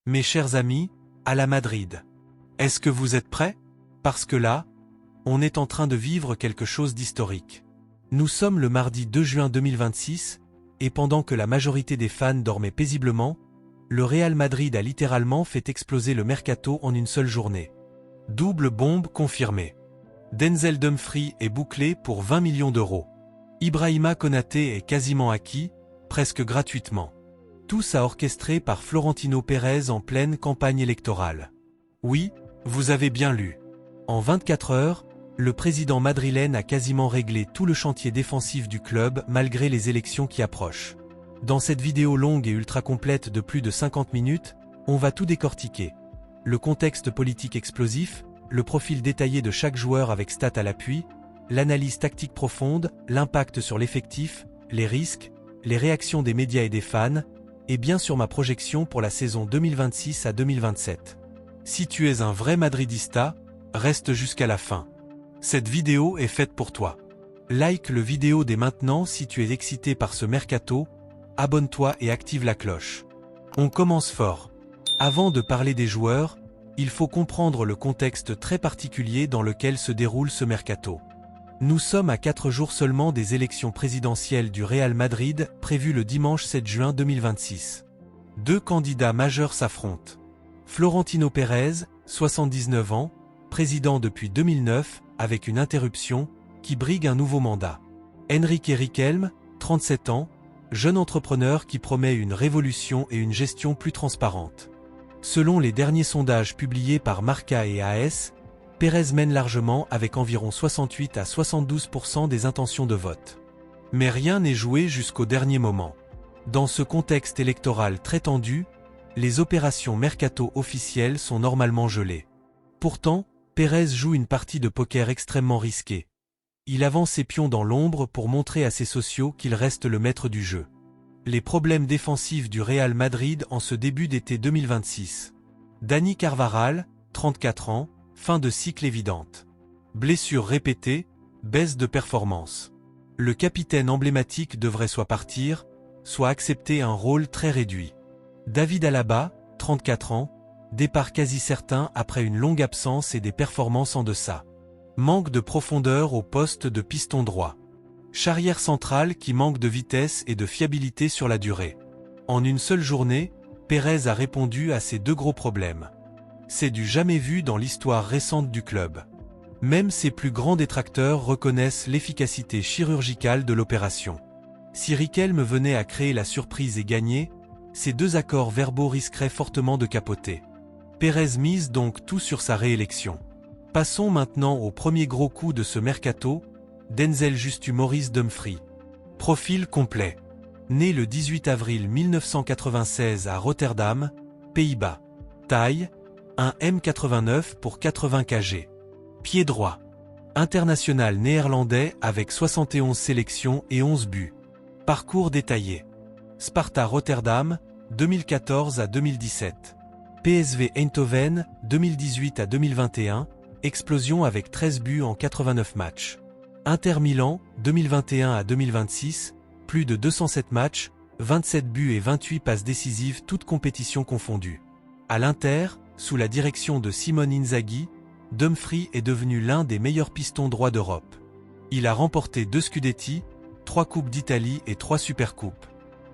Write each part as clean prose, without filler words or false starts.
Mes chers amis, à la Madrid. Est-ce que vous êtes prêts? Parce que là, on est en train de vivre quelque chose d'historique. Nous sommes le mardi 2 juin 2026, et pendant que la majorité des fans dormaient paisiblement, le Real Madrid a littéralement fait exploser le mercato en une seule journée. Double bombe confirmée. Denzel Dumfries est bouclé pour 20 millions d'euros. Ibrahima Konaté est quasiment acquis, presque gratuitement. Tout ça orchestré par Florentino Pérez en pleine campagne électorale. Oui, vous avez bien lu. En 24 heures, le président madrilène a quasiment réglé tout le chantier défensif du club malgré les élections qui approchent. Dans cette vidéo longue et ultra complète de plus de 50 minutes, on va tout décortiquer. Le contexte politique explosif, le profil détaillé de chaque joueur avec stats à l'appui, l'analyse tactique profonde, l'impact sur l'effectif, les risques, les réactions des médias et des fans, et bien sûr ma projection pour la saison 2026 à 2027. Si tu es un vrai madridista, reste jusqu'à la fin. Cette vidéo est faite pour toi. Like le vidéo dès maintenant si tu es excité par ce mercato, abonne-toi et active la cloche. On commence fort. Avant de parler des joueurs, il faut comprendre le contexte très particulier dans lequel se déroule ce mercato. Nous sommes à 4 jours seulement des élections présidentielles du Real Madrid, prévues le dimanche 7 juin 2026. Deux candidats majeurs s'affrontent. Florentino Pérez, 79 ans, président depuis 2009, avec une interruption, qui brigue un nouveau mandat. Enrique Riquelme, 37 ans, jeune entrepreneur qui promet une révolution et une gestion plus transparente. Selon les derniers sondages publiés par Marca et AS, Pérez mène largement avec environ 68 à 72% des intentions de vote. Mais rien n'est joué jusqu'au dernier moment. Dans ce contexte électoral très tendu, les opérations mercato officielles sont normalement gelées. Pourtant, Pérez joue une partie de poker extrêmement risquée. Il avance ses pions dans l'ombre pour montrer à ses sociaux qu'il reste le maître du jeu. Les problèmes défensifs du Real Madrid en ce début d'été 2026. Dani Carvajal, 34 ans, fin de cycle évidente. Blessures répétées, baisse de performance. Le capitaine emblématique devrait soit partir, soit accepter un rôle très réduit. David Alaba, 34 ans, départ quasi certain après une longue absence et des performances en deçà. Manque de profondeur au poste de piston droit. Charrière centrale qui manque de vitesse et de fiabilité sur la durée. En une seule journée, Pérez a répondu à ces deux gros problèmes. C'est du jamais vu dans l'histoire récente du club. Même ses plus grands détracteurs reconnaissent l'efficacité chirurgicale de l'opération. Si Riquelme venait à créer la surprise et gagner, ces deux accords verbaux risqueraient fortement de capoter. Pérez mise donc tout sur sa réélection. Passons maintenant au premier gros coup de ce mercato, Denzel Maurice Dumfries. Profil complet. Né le 18 avril 1996 à Rotterdam, Pays-Bas. Taille, 1 m89 pour 80 kg. Pied droit. International néerlandais avec 71 sélections et 11 buts. Parcours détaillé. Sparta Rotterdam, 2014 à 2017. PSV Eindhoven, 2018 à 2021, explosion avec 13 buts en 89 matchs. Inter Milan, 2021 à 2026, plus de 207 matchs, 27 buts et 28 passes décisives toutes compétitions confondues. À l'Inter, sous la direction de Simone Inzaghi, Dumfries est devenu l'un des meilleurs pistons droits d'Europe. Il a remporté 2 Scudetti, 3 Coupes d'Italie et 3 Supercoupes.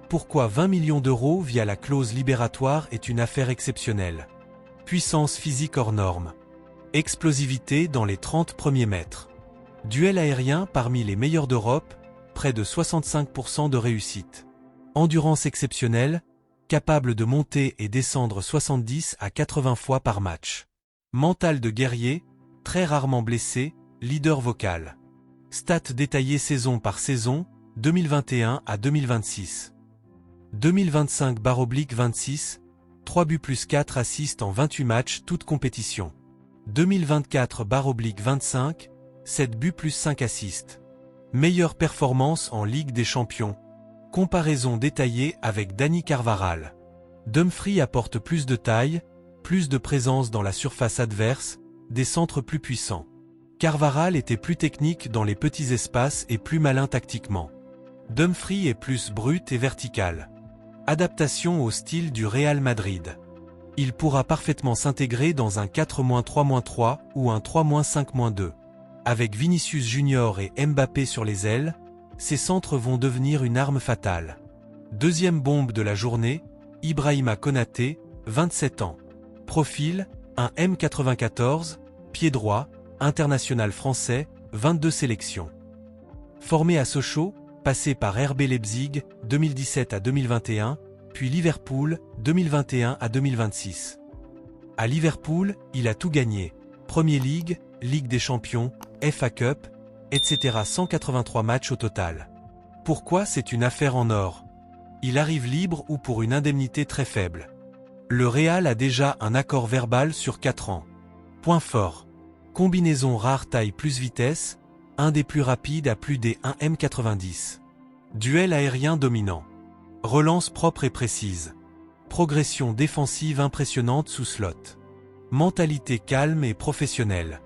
Pourquoi 20 millions d'euros via la clause libératoire est une affaire exceptionnelle. Puissance physique hors norme. Explosivité dans les 30 premiers mètres. Duel aérien parmi les meilleurs d'Europe, près de 65% de réussite. Endurance exceptionnelle, capable de monter et descendre 70 à 80 fois par match. Mental de guerrier, très rarement blessé, leader vocal. Stats détaillées saison par saison, 2021 à 2026. 2025/26, 3 buts plus 4 assists en 28 matchs toutes compétitions. 2024/25, 7 buts plus 5 assists. Meilleure performance en Ligue des Champions. Comparaison détaillée avec Dani Carvajal. Dumfries apporte plus de taille, plus de présence dans la surface adverse, des centres plus puissants. Carvajal était plus technique dans les petits espaces et plus malin tactiquement. Dumfries est plus brut et vertical. Adaptation au style du Real Madrid. Il pourra parfaitement s'intégrer dans un 4-3-3 ou un 3-5-2. Avec Vinicius Junior et Mbappé sur les ailes, ces centres vont devenir une arme fatale. Deuxième bombe de la journée, Ibrahima Konaté, 27 ans. Profil, un M94, pied droit, international français, 22 sélections. Formé à Sochaux, passé par RB Leipzig, 2017 à 2021, puis Liverpool, 2021 à 2026. À Liverpool, il a tout gagné. Premier League, Ligue des Champions, FA Cup, etc. 183 matchs au total. Pourquoi c'est une affaire en or? Il arrive libre ou pour une indemnité très faible. Le Real a déjà un accord verbal sur 4 ans. Point fort. Combinaison rare taille plus vitesse, un des plus rapides à plus des 1 m90. Duel aérien dominant. Relance propre et précise. Progression défensive impressionnante sous slot. Mentalité calme et professionnelle.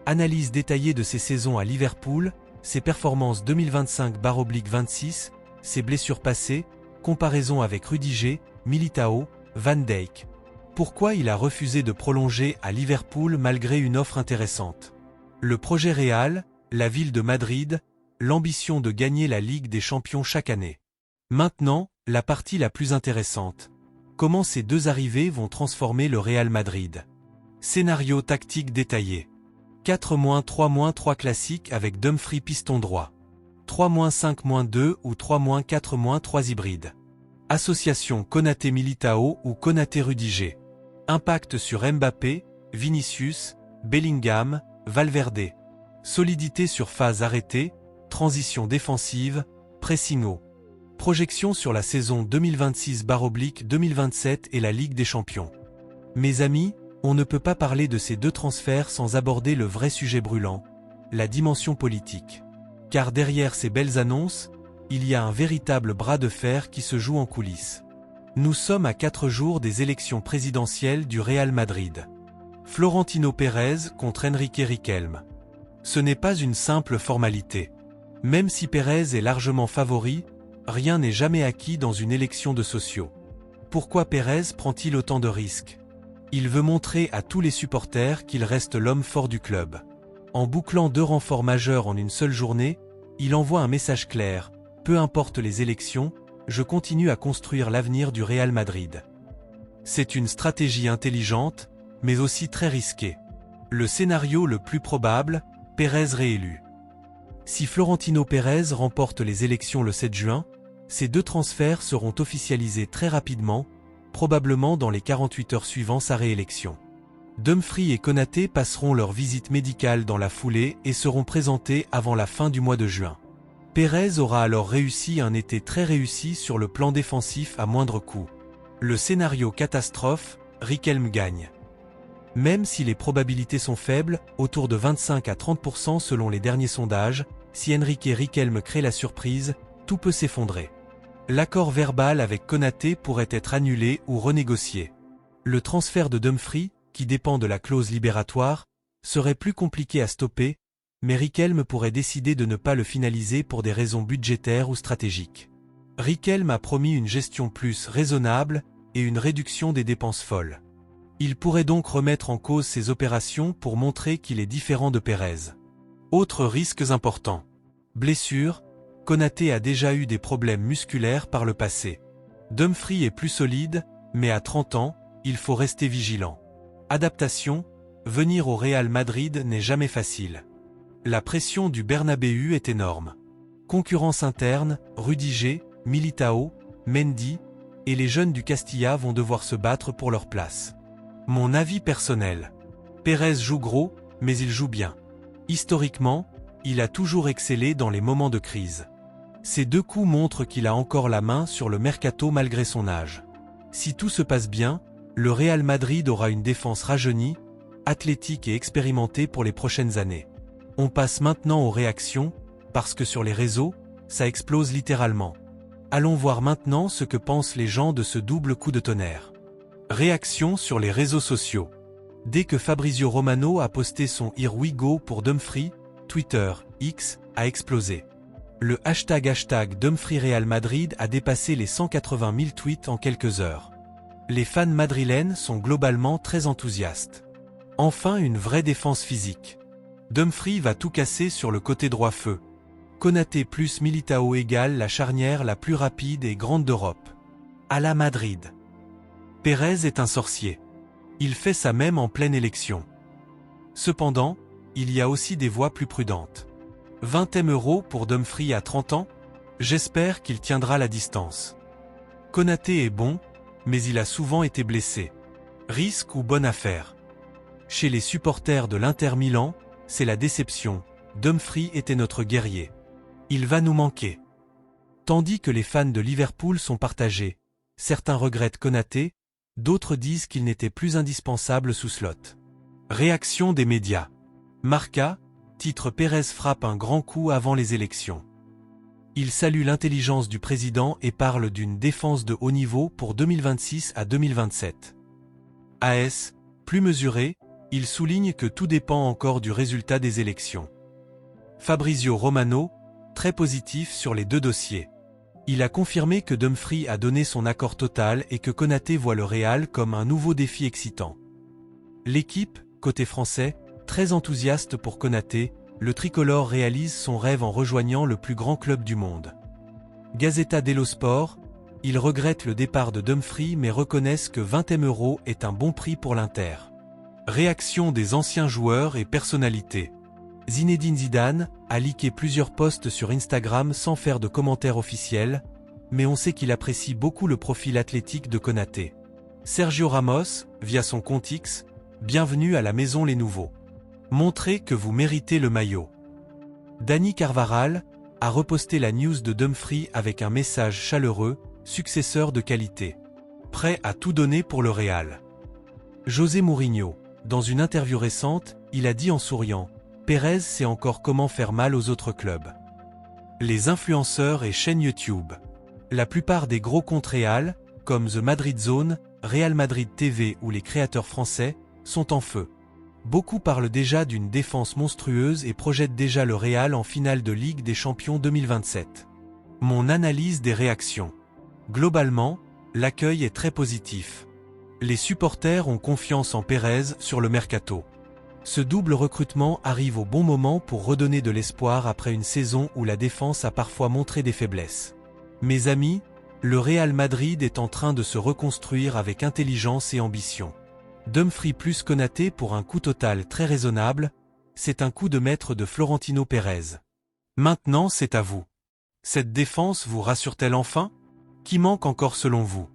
Analyse détaillée de ses saisons à Liverpool, ses performances 2025/26, ses blessures passées, comparaison avec Rudiger, Militao, Van Dijk. Pourquoi il a refusé de prolonger à Liverpool malgré une offre intéressante? Le projet Real, la ville de Madrid, l'ambition de gagner la Ligue des Champions chaque année. Maintenant, la partie la plus intéressante. Comment ces deux arrivées vont transformer le Real Madrid? Scénario tactique détaillé. 4-3-3 classique avec Dumfries piston droit. 3-5-2 ou 3-4-3 hybride. Association Konaté-Militao ou Konaté-Rudiger. Impact sur Mbappé, Vinicius, Bellingham, Valverde. Solidité sur phase arrêtée, transition défensive, pressing haut. Projection sur la saison 2026/2027 et la Ligue des Champions. Mes amis, on ne peut pas parler de ces deux transferts sans aborder le vrai sujet brûlant, la dimension politique. Car derrière ces belles annonces, il y a un véritable bras de fer qui se joue en coulisses. Nous sommes à 4 jours des élections présidentielles du Real Madrid. Florentino Pérez contre Enrique Riquelme. Ce n'est pas une simple formalité. Même si Pérez est largement favori, rien n'est jamais acquis dans une élection de sociaux. Pourquoi Pérez prend-il autant de risques? Il veut montrer à tous les supporters qu'il reste l'homme fort du club. En bouclant 2 renforts majeurs en une seule journée, il envoie un message clair. Peu importe les élections, je continue à construire l'avenir du Real Madrid. C'est une stratégie intelligente, mais aussi très risquée. Le scénario le plus probable, Pérez réélu. Si Florentino Pérez remporte les élections le 7 juin, ces 2 transferts seront officialisés très rapidement, probablement dans les 48 heures suivant sa réélection. Dumfries et Konaté passeront leur visite médicale dans la foulée et seront présentés avant la fin du mois de juin. Pérez aura alors réussi un été très réussi sur le plan défensif à moindre coût. Le scénario catastrophe, Riquelme gagne. Même si les probabilités sont faibles, autour de 25 à 30% selon les derniers sondages, si Enrique Riquelme crée la surprise, tout peut s'effondrer. L'accord verbal avec Konaté pourrait être annulé ou renégocié. Le transfert de Dumfries, qui dépend de la clause libératoire, serait plus compliqué à stopper, mais Riquelme pourrait décider de ne pas le finaliser pour des raisons budgétaires ou stratégiques. Riquelme a promis une gestion plus raisonnable et une réduction des dépenses folles. Il pourrait donc remettre en cause ses opérations pour montrer qu'il est différent de Pérez. Autres risques importants. Blessures. Konaté a déjà eu des problèmes musculaires par le passé. Dumfries est plus solide, mais à 30 ans, il faut rester vigilant. Adaptation. Venir au Real Madrid n'est jamais facile. La pression du Bernabéu est énorme. Concurrence interne, Rudiger, Militao, Mendy, et les jeunes du Castilla vont devoir se battre pour leur place. Mon avis personnel. Pérez joue gros, mais il joue bien. Historiquement, il a toujours excellé dans les moments de crise. Ces 2 coups montrent qu'il a encore la main sur le mercato malgré son âge. Si tout se passe bien, le Real Madrid aura une défense rajeunie, athlétique et expérimentée pour les prochaines années. On passe maintenant aux réactions, parce que sur les réseaux, ça explose littéralement. Allons voir maintenant ce que pensent les gens de ce double coup de tonnerre. Réaction sur les réseaux sociaux. Dès que Fabrizio Romano a posté son Here We Go pour Dumfries, Twitter, X, a explosé. Le hashtag Dumfries Real Madrid a dépassé les 180 000 tweets en quelques heures. Les fans madrilènes sont globalement très enthousiastes. Enfin une vraie défense physique. Dumfries va tout casser sur le côté droit feu. Konaté plus Militao égale la charnière la plus rapide et grande d'Europe. À la Madrid. Pérez est un sorcier. Il fait ça même en pleine élection. Cependant, il y a aussi des voix plus prudentes. 20 € pour Dumfries à 30 ans? J'espère qu'il tiendra la distance. Konaté est bon, mais il a souvent été blessé. Risque ou bonne affaire? Chez les supporters de l'Inter Milan, c'est la déception. Dumfries était notre guerrier. Il va nous manquer. Tandis que les fans de Liverpool sont partagés. Certains regrettent Konaté, d'autres disent qu'il n'était plus indispensable sous Slot. Réaction des médias. Marca, titre Pérez frappe un grand coup avant les élections. Il salue l'intelligence du président et parle d'une défense de haut niveau pour 2026 à 2027. AS, plus mesuré, il souligne que tout dépend encore du résultat des élections. Fabrizio Romano, très positif sur les deux dossiers. Il a confirmé que Dumfries a donné son accord total et que Konaté voit le Real comme un nouveau défi excitant. L'équipe, côté français, très enthousiaste pour Konaté, le tricolore réalise son rêve en rejoignant le plus grand club du monde. Gazzetta dello Sport, ils regrettent le départ de Dumfries mais reconnaissent que 20 € est un bon prix pour l'Inter. Réaction des anciens joueurs et personnalités. Zinedine Zidane a leaké plusieurs posts sur Instagram sans faire de commentaires officiels, mais on sait qu'il apprécie beaucoup le profil athlétique de Konaté. Sergio Ramos, via son compte X, bienvenue à la maison les nouveaux. Montrez que vous méritez le maillot. Dani Carvajal a reposté la news de Dumfries avec un message chaleureux, successeur de qualité. Prêt à tout donner pour le Real. José Mourinho, dans une interview récente, il a dit en souriant: Pérez sait encore comment faire mal aux autres clubs. Les influenceurs et chaînes YouTube. La plupart des gros comptes Real, comme The Madrid Zone, Real Madrid TV ou les créateurs français, sont en feu. Beaucoup parlent déjà d'une défense monstrueuse et projettent déjà le Real en finale de Ligue des Champions 2027. Mon analyse des réactions. Globalement, l'accueil est très positif. Les supporters ont confiance en Pérez sur le mercato. Ce double recrutement arrive au bon moment pour redonner de l'espoir après une saison où la défense a parfois montré des faiblesses. Mes amis, le Real Madrid est en train de se reconstruire avec intelligence et ambition. Dumfries plus Konaté pour un coût total très raisonnable, c'est un coup de maître de Florentino Pérez. Maintenant c'est à vous. Cette défense vous rassure-t-elle enfin? Qui manque encore selon vous?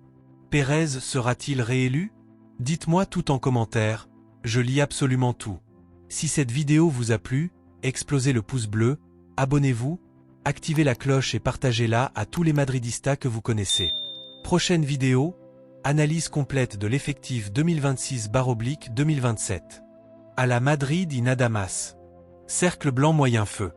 Pérez sera-t-il réélu? Dites-moi tout en commentaire, je lis absolument tout. Si cette vidéo vous a plu, explosez le pouce bleu, abonnez-vous, activez la cloche et partagez-la à tous les madridistas que vous connaissez. Prochaine vidéo, analyse complète de l'effectif 2026/2027. À la Madrid in Adamas. Cercle blanc moyen feu.